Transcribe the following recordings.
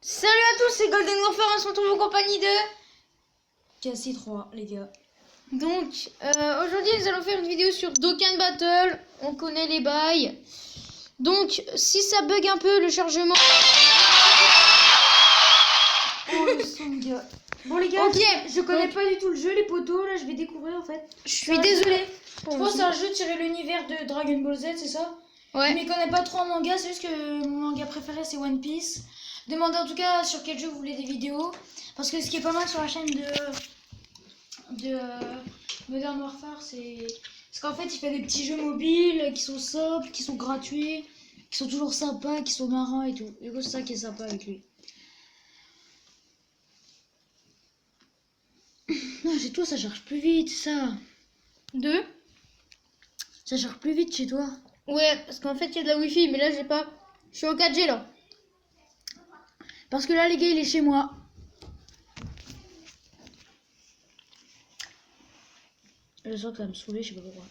Salut à tous, c'est Golden Warfare, on se retrouve en compagnie de Cassie 3, les gars. Donc, aujourd'hui nous allons faire une vidéo sur Dokkan Battle. On connaît les bails. Donc, si ça bug un peu le chargement... Oh, le son, gars. Bon, les gars, Ok, je connais pas du tout le jeu, les potos. Là, je vais découvrir en fait. Je suis désolée. Je pense que c'est un jeu tiré de l'univers de Dragon Ball Z, c'est ça? Ouais. Je m'y connais pas trop en manga, c'est juste que mon manga préféré c'est One Piece. Demandez en tout cas sur quel jeu vous voulez des vidéos. Parce que ce qui est pas mal sur la chaîne de Modern Warfare, c'est qu'en fait il fait des petits jeux mobiles qui sont sobres, qui sont gratuits, qui sont toujours sympas, qui sont marrants et tout. Du coup, c'est ça qui est sympa avec lui. Non, chez toi ça charge plus vite, ça. Deux. Ça charge plus vite chez toi. Ouais, parce qu'en fait il y a de la wifi, mais là j'ai pas. Je suis en 4G là. Parce que là, les gars, il est chez moi. Je sens que ça va me saouler, je sais pas pourquoi.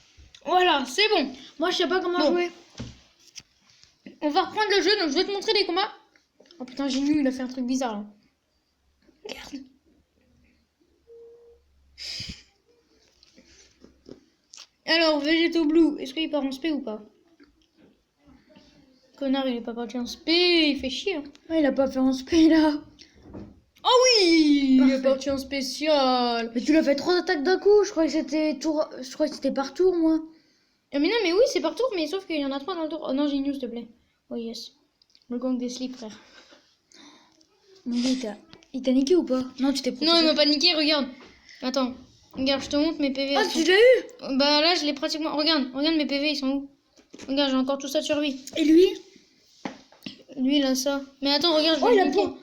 Voilà, c'est bon. Moi, je sais pas comment Bon. jouer. On va reprendre le jeu, donc je vais te montrer les combats. Oh putain, Genu, il a fait un truc bizarre là. Regarde. Alors, Vegeto Blue, est-ce qu'il part en spé ou pas? Connard, il est pas parti en spé, il fait chier. Hein. Ah, il a pas fait en spé là. Oh oui, il est Parfait. parti en spécial. Mais tu l'as fait 3 attaques d'un coup. Je croyais que c'était tour. Je croyais que c'était par tour, moi. Ah, mais non, mais oui, c'est par tour, mais sauf qu'il y en a 3 dans le tour. Oh non, Genu, s'il te plaît. Oh yes. Le gang des slips, frère. Mon gars, il t'a niqué ou pas? Non, tu t'es protégé. Non, il m'a pas niqué, regarde. Attends. Regarde, je te montre mes PV. Ah, tu l'as eu? Bah là, je l'ai pratiquement. Regarde mes PV, ils sont où? Regarde, j'ai encore tout ça sur lui. Et lui? Lui, il a ça. Mais attends, regarde, je Oh, vais il le a niquer. pas.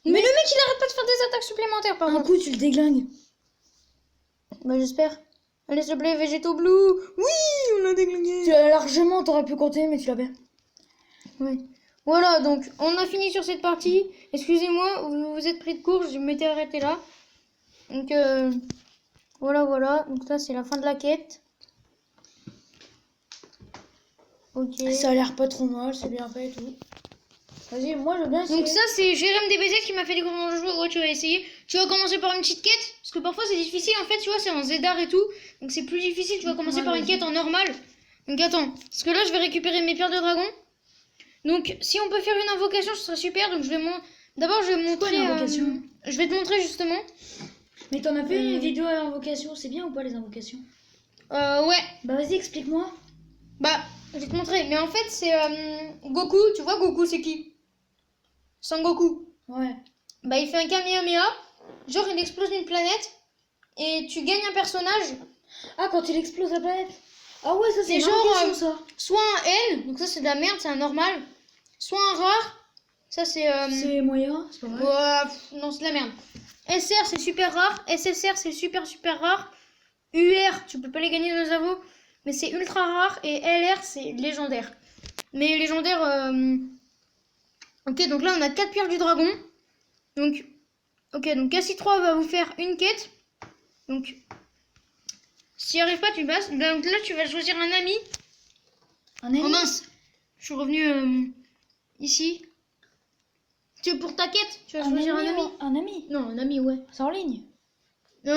Mais le mec, il arrête pas de faire des attaques supplémentaires, par Un contre. coup, tu le déglingues. Bah, j'espère. Allez, s'il te plaît, Végéto Blue. Oui, on l'a déglingué. Tu l'as largement, t'aurais pu compter, mais tu l'as fait. Oui. Voilà, donc, on a fini sur cette partie. Excusez-moi, vous êtes pris de court, je m'étais arrêté là. Donc, voilà. Donc, ça, c'est la fin de la quête. Ok. Ça a l'air pas trop mal, c'est bien fait et tout. Vas-y, moi je veux bien essayer. Donc ça c'est Jérém DBZ qui m'a fait découvrir le jeu. Ouais, tu vas essayer. Tu vas commencer par une petite quête parce que parfois c'est difficile en fait, tu vois, c'est en Zedar et tout. Donc c'est plus difficile, tu vas commencer par une quête en normal. Donc attends, parce que là je vais récupérer mes pierres de dragon. Donc si on peut faire une invocation, ce serait super. Donc d'abord je vais montrer une invocation je vais te montrer justement. Mais t'en as fait une vidéo à invocation, c'est bien ou pas les invocations? Ouais. Bah vas-y, explique-moi. Bah, je vais te montrer. Mais en fait, c'est Goku. Tu vois, Goku, c'est qui? Sangoku. Ouais. Bah, il fait un Kamehameha. Genre, il explose une planète. Et tu gagnes un personnage. Ah, quand il explose la planète. Ah ouais, ça c'est C'est une genre, invocation, ça. Soit un N. Donc, ça, c'est de la merde, c'est un normal. Soit un rare. Ça, c'est. C'est moyen, c'est pas vrai. Non, c'est de la merde. SR, c'est super rare. SSR, c'est super rare. UR, tu peux pas les gagner dans les avos. Mais c'est ultra rare. Et LR, c'est légendaire. Mais légendaire... Ok, donc là, on a 4 pierres du dragon. Donc, ok, donc Cassie 3 va vous faire une quête. Donc, s'il n'y arrive pas, tu passes. Donc là, tu vas choisir un ami. Un ami. Oh mince, je suis revenu ici. Pour ta quête, tu vas choisir un ami. Un ami. Non, un ami, ouais. C'est en ligne. Non,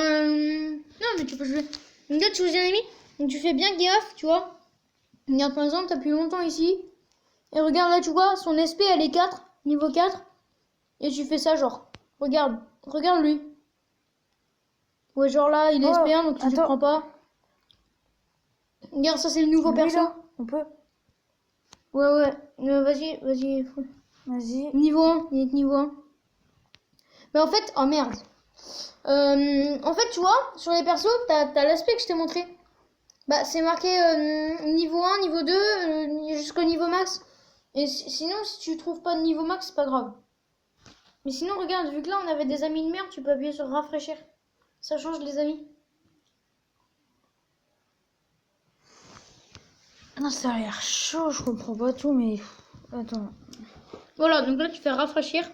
mais tu peux choisir. Donc là, tu choisis un ami. Donc tu fais bien gaffe, tu vois. Regarde, par exemple, t'appuies longtemps ici. Et regarde là, tu vois, son SP, elle est 4, niveau 4. Et tu fais ça, genre. Regarde lui. Ouais, genre là, il est SP1, donc tu ne prends pas. Regarde, ça, c'est le nouveau perso. Là, on peut. Ouais. Vas-y. Vas-y. Niveau 1, il est niveau 1. Mais en fait, oh merde. En fait, tu vois, sur les persos, t'as l'aspect que je t'ai montré. Bah, c'est marqué niveau 1, niveau 2, jusqu'au niveau max. Et sinon, si tu trouves pas de niveau max, c'est pas grave. Mais sinon, regarde, vu que là, on avait des amis de merde, tu peux appuyer sur rafraîchir. Ça change les amis. Non, ça a l'air chaud, je comprends pas tout, mais... Attends. Voilà, donc là, tu fais rafraîchir.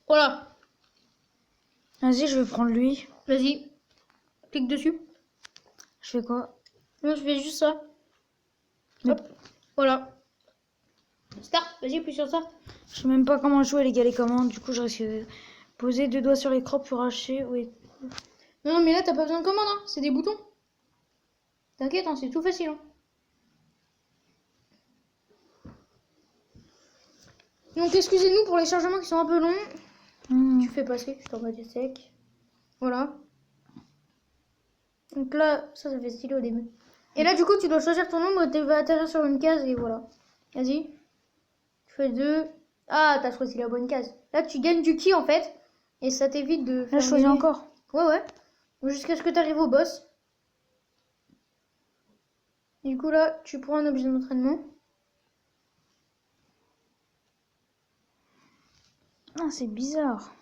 Voilà. Vas-y, je vais prendre lui. Vas-y. Clique dessus. Je fais quoi? Non, je fais juste ça. Mais... Hop. Voilà. Start. Vas-y, appuie sur ça. Je sais même pas comment jouer les gars les commandes. Du coup je risque de poser 2 doigts sur l'écran pour hacher. Oui. Non, mais là, t'as pas besoin de commande, hein. C'est des boutons. T'inquiète, hein, c'est tout facile. Hein. Donc, excusez-nous pour les chargements qui sont un peu longs. Tu fais passer, je t'envoie du sec. Voilà. Donc là, ça fait stylé au début. Et là, du coup, tu dois choisir ton nombre et tu vas atterrir sur une case et voilà. Vas-y. Tu fais 2. Ah, t'as choisi la bonne case. Là, tu gagnes du ki en fait. Et ça t'évite de faire. Là, je choisis gagner. encore. Ouais. Jusqu'à ce que tu arrives au boss. Du coup, là, tu prends un objet d'entraînement. Ah, c'est bizarre.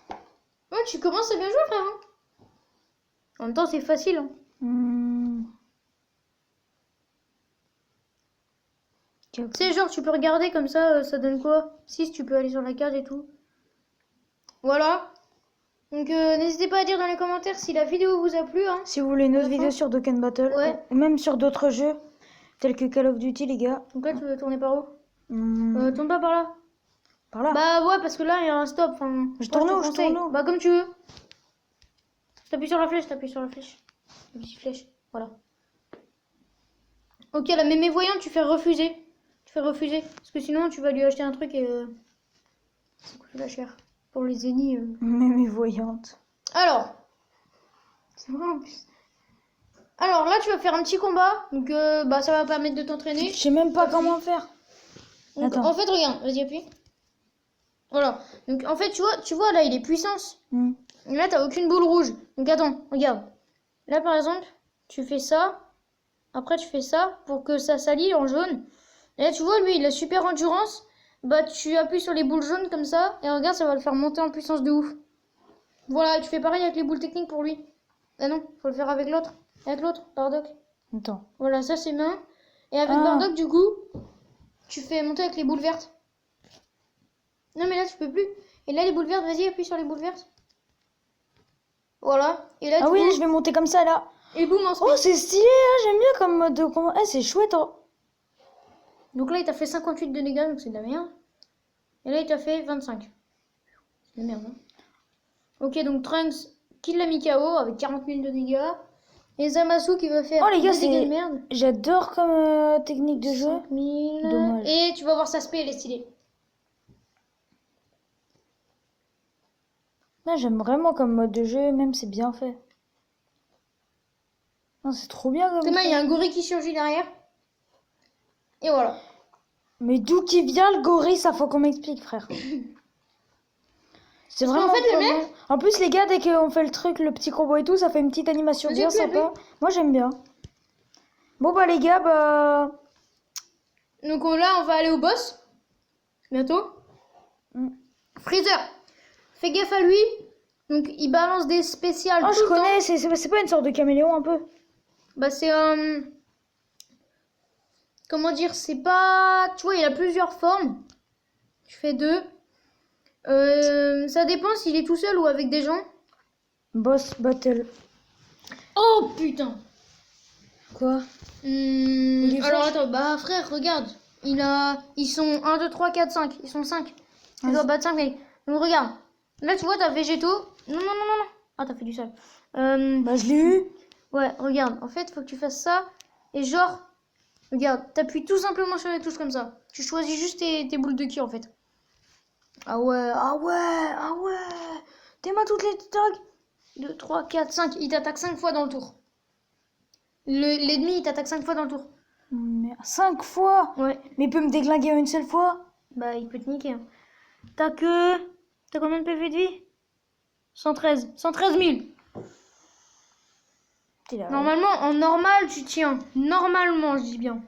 Ouais, tu commences à bien jouer, frère. Hein. En même temps, c'est facile. Hein. Tu sais, genre, tu peux regarder comme ça donne quoi 6, tu peux aller sur la case et tout. Voilà. Donc, n'hésitez pas à dire dans les commentaires si la vidéo vous a plu. Hein. Si vous voulez une autre vidéo sur Dokkan Battle, Ouais. ou même sur d'autres jeux, tels que Call of Duty, les gars. Donc là, tu veux tourner par où Tourne pas par là. Par là. Bah ouais, parce que là, il y a un stop. Enfin, Je tourne où, je tourne où Bah comme tu veux. T'appuies sur la flèche. La petite flèche. Voilà. Ok, la mémé voyante, tu fais refuser. Parce que sinon, tu vas lui acheter un truc et... ça coûte la cher. Pour les ennemis. Mémé voyante. Alors. C'est vrai en plus. Alors là, tu vas faire un petit combat. Donc bah ça va permettre de t'entraîner. Je sais même pas comment faire. Donc, Attends. en fait, regarde. Vas-y, appuie. Voilà. Donc en fait, tu vois là, il est puissance. Et là, t'as aucune boule rouge. Donc attends, regarde. Là, par exemple, tu fais ça. Après, tu fais ça pour que ça s'allie en jaune. Et là, tu vois, lui, il a super endurance. Bah, tu appuies sur les boules jaunes comme ça. Et regarde, ça va le faire monter en puissance de ouf. Voilà, et tu fais pareil avec les boules techniques pour lui. Ah non, faut le faire avec l'autre. Avec l'autre, Bardock. Attends. Voilà, ça c'est main. Et avec Bardock, du coup, tu fais monter avec les boules vertes. Non, mais là, tu peux plus. Et là, les boules vertes, vas-y, appuie sur les boules vertes. Voilà. Et là, Ah oui, je vais monter comme ça, là. Et boum, en Oh, c'est stylé, hein, j'aime bien comme mode de combat. Eh, c'est chouette, hein. Donc là, il t'a fait 58 de dégâts, donc c'est de la merde. Et là, il t'a fait 25. C'est de la merde, hein. Ok, donc Trunks kill la Mikao avec 40 000 de dégâts. Et Zamasu qui va faire Oh, les gars, des dégâts de merde. J'adore comme technique de jeu. 5 000. Dommage. Et tu vas voir sa spé, elle est stylée. Là, j'aime vraiment comme mode de jeu, même c'est bien fait. Non, c'est trop bien comme Thomas, il y a un gorille qui surgit derrière. Et voilà. Mais d'où qui vient le gorille, ça faut qu'on m'explique, frère. C'est vraiment. En fait, le comment- mec. En plus, les gars, dès qu'on fait le truc, le petit combo et tout, ça fait une petite animation bien sympa. Moi, j'aime bien. Bon, bah, les gars, bah. Donc là, on va aller au boss. Bientôt. Freezer. Fais gaffe à lui. Donc, il balance des spéciales Oh, tout je le temps. connais, c'est pas une sorte de caméléon un peu. Bah, c'est un. Comment dire, c'est pas... Tu vois, il a plusieurs formes. Tu fais 2. Ça dépend s'il est tout seul ou avec des gens. Boss battle. Oh putain. Quoi? est Alors fort. attends, bah frère, regarde. Ils sont 1, 2, 3, 4, 5. Ils sont 5. Tu dois battre 5 mecs. Donc regarde. Là, tu vois, t'as végétaux. Non. Ah, t'as fait du sale. Bah, je l'ai eu. Ouais, regarde. En fait, faut que tu fasses ça. Et genre... Regarde, t'appuies tout simplement sur les touches comme ça. Tu choisis juste tes boules de ki en fait. Ah ouais. T'es-moi toutes les tags. 2, 3, 4, 5. Il t'attaque 5 fois dans le tour. L'ennemi, il t'attaque 5 fois dans le tour. Mais 5 fois. Ouais. Mais il peut me déglinguer une seule fois. Bah, il peut te niquer. Hein. T'as combien de PV de vie 113. 113 000. Normalement, en normal, tu tiens. Normalement, je dis bien.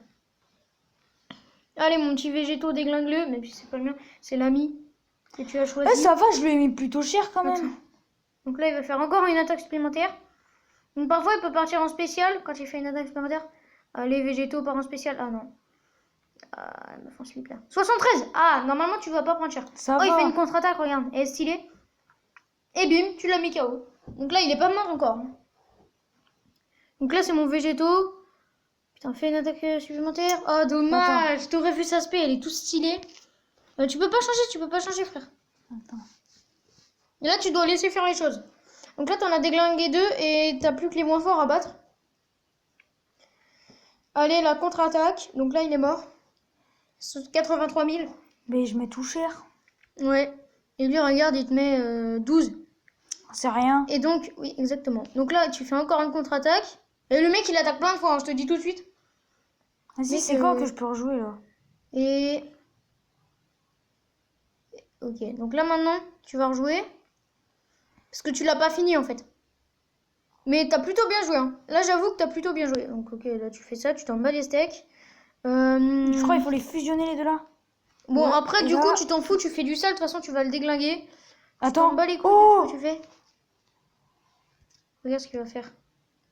Allez, mon petit végétaux, déglingue-le. Mais puis, c'est pas le mien. C'est l'ami que tu as choisi. Eh, ça va, je lui ai mis plutôt cher quand même. Attends. Donc là, il va faire encore une attaque supplémentaire. Donc parfois, il peut partir en spécial quand il fait une attaque supplémentaire. Les végétaux partent en spécial. Ah non. Elle me fait un slip là. 73. Ah, normalement, tu vas pas prendre cher. Ça Oh, va. il fait une contre-attaque, regarde. Elle est stylée. Et bim, tu l'as mis KO. Donc là, il est pas mort encore. Donc là, c'est mon végétaux. Putain, fais une attaque supplémentaire. Oh, dommage. T'aurais vu sa spé, elle est toute stylée. Tu peux pas changer, frère. Attends. Et là, tu dois laisser faire les choses. Donc là, t'en as déglingué 2 et t'as plus que les moins forts à battre. Allez, la contre-attaque. Donc là, il est mort. 83 000. Mais je mets tout cher. Ouais. Et lui, regarde, il te met 12. C'est rien. Et donc, oui, exactement. Donc là, tu fais encore une contre-attaque. Et le mec, il attaque plein de fois, hein, je te dis tout de suite. Vas-y, c'est quand que je peux rejouer là? Et... Ok, donc là maintenant, tu vas rejouer. Parce que tu l'as pas fini en fait. Mais t'as plutôt bien joué. Hein. Là, j'avoue que t'as plutôt bien joué. Donc ok, là tu fais ça, tu t'en bats les steaks. Je crois qu'il faut les fusionner les deux là. Bon, Ouais, après, du là... coup, tu t'en fous, tu fais du sale. De toute façon, tu vas le déglinguer. Attends. Tu t'en bats les couilles, Oh, qu'est-ce que tu fais? Regarde ce qu'il va faire.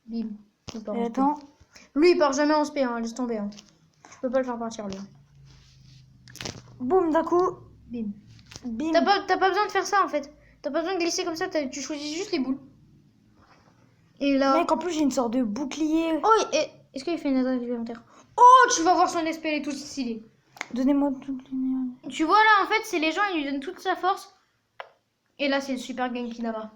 Bim. Il part en SP. attends. Lui, il part jamais en SP, hein, laisse tomber. Hein. Je peux pas le faire partir, lui. Boum, d'un coup. Bim. Bim. T'as pas besoin de faire ça en fait. T'as pas besoin de glisser comme ça, tu choisis juste les boules. Et là. Mec, en plus, j'ai une sorte de bouclier. Oh, est-ce qu'il fait une attaque supplémentaire? Oh, tu vas voir son SP, elle est toute stylée. Donnez-moi toutes les merdes. Tu vois là, en fait, c'est les gens, ils lui donnent toute sa force. Et là, c'est le super Genki Dama.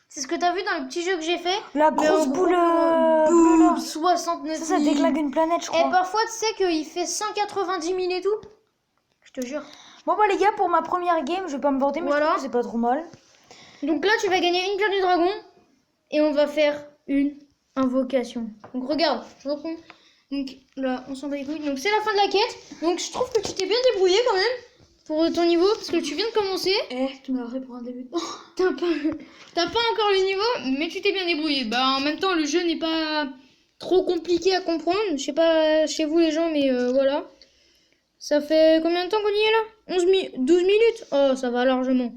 C'est ce que t'as vu dans le petit jeu que j'ai fait. La Mais grosse en boule gros, bleue là. 69 000. Ça déglingue une planète, je Et crois. parfois, tu sais qu'il fait 190 000 et tout. Je te jure. Bon, bah, les gars, pour ma première game, je vais pas me vanter, mais Voilà. je trouve que c'est pas trop mal. Donc là, tu vas gagner une pierre du dragon. Et on va faire une invocation. Donc regarde, je reprends. Donc là, on s'en bat les couilles. Donc c'est la fin de la quête. Donc je trouve que tu t'es bien débrouillé quand même. Pour ton niveau, parce que tu viens de commencer. Tu m'as pris pour un débutant. T'as pas encore le niveau, mais tu t'es bien débrouillé. Bah en même temps, le jeu n'est pas trop compliqué à comprendre. Je sais pas chez vous les gens, mais voilà. Ça fait combien de temps qu'on y est là 12 minutes. Oh, ça va largement.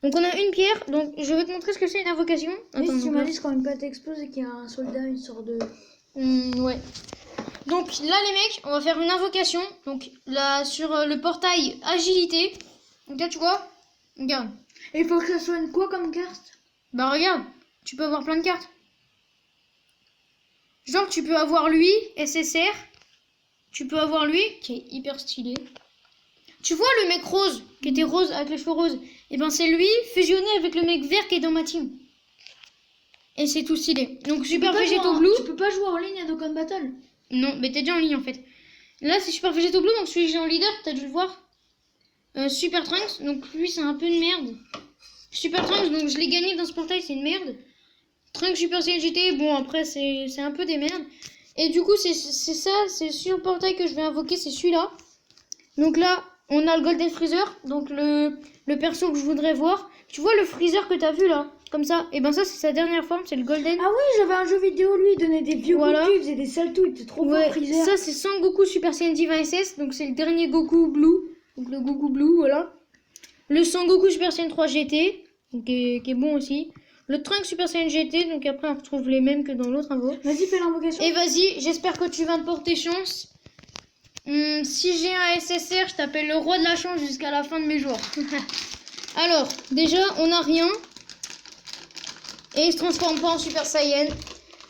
Donc on a une pierre, donc je vais te montrer ce que c'est une invocation. Oui, Attends, si tu donc m'as là- dit quand une pâte explose et qu'il y a un soldat, une sorte de... Ouais. Donc là les mecs, on va faire une invocation. Donc là sur le portail agilité. Donc là tu vois, regarde. Et il faut que ça soit une quoi comme carte? Bah regarde, tu peux avoir plein de cartes. Genre tu peux avoir lui, SSR. Tu peux avoir lui, qui est hyper stylé. Tu vois le mec rose, qui était rose avec les cheveux roses. Et ben c'est lui fusionné avec le mec vert qui est dans ma team. Et c'est tout stylé. Donc Super Végéto Blue. Tu peux pas jouer en ligne à Dokkan Battle. Non, mais t'es déjà en ligne en fait. Là c'est Super Végéto Blue, donc celui que j'ai en leader, t'as dû le voir. Super Trunks, donc lui c'est un peu une merde. Super Trunks, donc je l'ai gagné dans ce portail, c'est une merde. Trunks Super Saiyan GT, bon après c'est un peu des merdes. Et du coup c'est ça, c'est sur le portail que je vais invoquer, c'est celui-là. Donc là, on a le Golden Freezer, donc le perso que je voudrais voir. Tu vois le Freezer que t'as vu là, comme ça, et ben ça c'est sa dernière forme, c'est le Golden. Ah oui, j'avais un jeu vidéo, lui, il donnait des vieux Voilà. Goku, il faisait des saltos, il était trop fort, Ouais, Freezer. ça c'est Son Goku Super Saiyan Diva SS, donc c'est le dernier Goku Blue, donc le Goku Blue, voilà. Le Son Goku Super Saiyan 3 GT, donc qui est bon aussi. Le Trunks Super Saiyan GT, donc après on retrouve les mêmes que dans l'autre invo. Vas-y, fais l'invocation. Et vas-y, j'espère que tu vas me porter chance. Si j'ai un SSR, je t'appelle le roi de la chance jusqu'à la fin de mes jours. Alors, déjà, on n'a rien. Et il se transforme pas en Super Saiyan.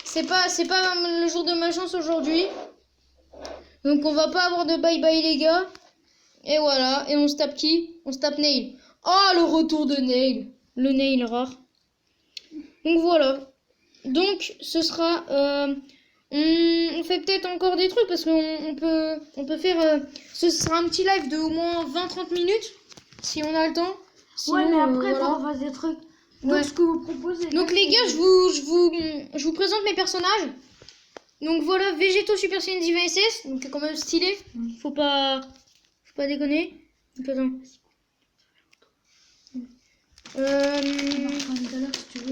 C'est pas le jour de ma chance aujourd'hui. Donc on va pas avoir de bye bye les gars. Et voilà, et on se tape qui? On se tape Nail. Oh, le retour de Nail. Le Nail rare. Donc voilà. Donc ce sera... on fait peut-être encore des trucs parce qu'on peut faire... ce sera un petit live de au moins 20-30 minutes. Si on a le temps. Sinon, Ouais, mais après, voilà. faut qu'on fasse des trucs. Donc, Ouais. ce que vous proposez. Donc les gars, je vous présente mes personnages. Donc voilà, Végéto Super Saiyan Diva SS, donc quand même stylé. Faut pas déconner. Donc, attends.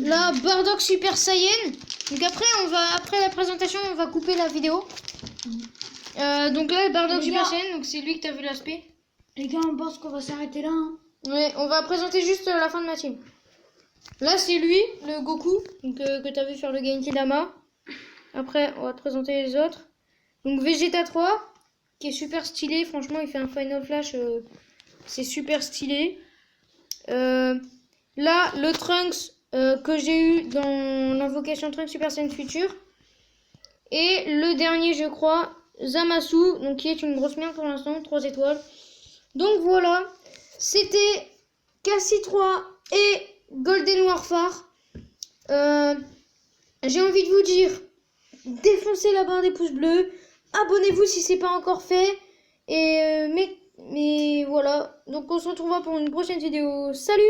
Là, Bardock Super Saiyan. Donc après la présentation, on va couper la vidéo. Donc là, Bardock Les Super gars. Saiyan, donc c'est lui que t'as vu l'aspect. Les gars, on pense qu'on va s'arrêter là. Hein. Ouais, on va présenter juste la fin de ma team. Là, c'est lui, le Goku, donc, que t'as vu faire le Genki Dama. Après, on va te présenter les autres. Donc Vegeta 3, qui est super stylé. Franchement, il fait un Final Flash. C'est super stylé. Là, le Trunks que j'ai eu dans l'invocation Trunks Super Saiyan Future. Et le dernier, je crois, Zamasu, donc qui est une grosse merde pour l'instant, 3 étoiles. Donc voilà. c'était Cassie 3 et Golden Warfare. J'ai envie de vous dire, défoncez la barre des pouces bleus, abonnez-vous si c'est pas encore fait, et mais voilà, donc on se retrouvera pour une prochaine vidéo. Salut!